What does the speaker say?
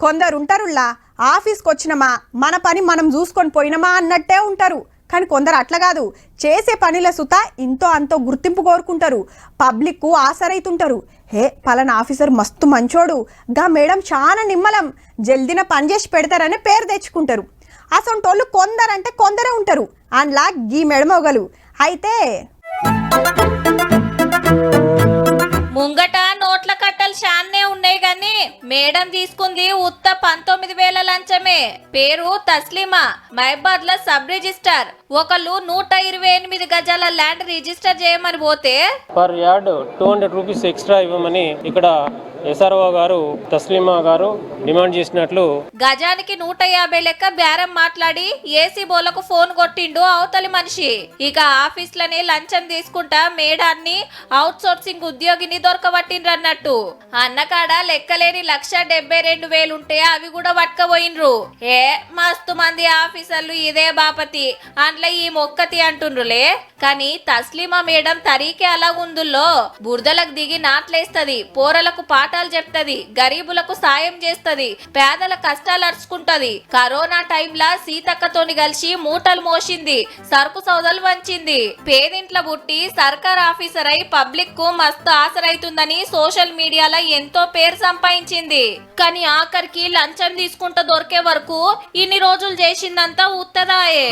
కొందరు ఉంటారులా ఆఫీస్కి వచ్చినమా మన పని మనం చూసుకొని పోయినమా అన్నట్టే ఉంటారు. కానీ కొందరు అట్లా కాదు, చేసే పనిల సుత ఇంతో అంతో గుర్తింపు కోరుకుంటారు, పబ్లిక్కు ఆసరైతుంటారు. పలానా ఆఫీసర్ మస్తు మంచోడు, గా మేడం చాలా నిమ్మలం, జల్దిన పని చేసి పెడతారని పేరు తెచ్చుకుంటారు. అసొంటోళ్ళు కొందరంటే కొందరే ఉంటారు. అందులా గీ మెడమోగలు అయితే ముంగట నోట్ల కట్టలు శాన్నే ఉన్నాయి గాని మేడం తీసుకుంది ఉత్త 19,000 లంచమే. పేరు తస్లీమా, మహబాద్ లో సబ్ రిజిస్టర్. ఒకళ్ళు 128 గజాల ల్యాండ్ రిజిస్టర్ చేయమని పోతే పర్ యార్డ్ 200 రూపీస్ ఎక్స్ట్రా ఇవ్వమని ఇక్కడ ఎస్ఆర్ఓ గారు తస్లీమా గారు డిమాండ్ చేసినట్లు గజానికి 150 లెక్క బేరం మాట్లాడి ఏసీ బోలకు ఫోన్ కొట్టిండు అవతలి మనిషి. ఇక ఆఫీస్లని లంచం తీసుకుంటా మేడాన్ని అవుట్ సోర్సింగ్ ఉద్యోగిని దొరకబట్టిండ్రన్నట్టు. అన్నకాడ లెక్కలేని 1,72,000 ఉంటే అవి కూడా పట్టుకపోయినరు. మస్తు మంది ఆఫీసర్లు ఇదే బాపతి, అందులో ఈ మొక్కతి అంటుండ్రులే. కానీ తస్లీమా మేడం తరీకే అలాగుందుల్లో బురదలకు దిగి నాట్లేస్తది, పోరలకు పాఠాలు చెప్తది, గరీబులకు సాయం చేస్తది, పేదల కష్టాలు అరుచుకుంటది. కరోనా టైంలా సీతక్కతోని కలిసి మూటలు మోసింది, సరుకు సౌదలు వంచింది. పేదింట్ల బుట్టి సర్కార్ ఆఫీసర్ అయి పబ్లిక్ కు మస్తు ఆసరైతుందని సోషల్ మీడియాలో ఎంతో పేరు సంపాదించింది. కానీ ఆఖరికి లంచం తీసుకుంటూ దొరికే వరకు ఇన్ని రోజులు చేసిందంతా ఉత్తదాయే.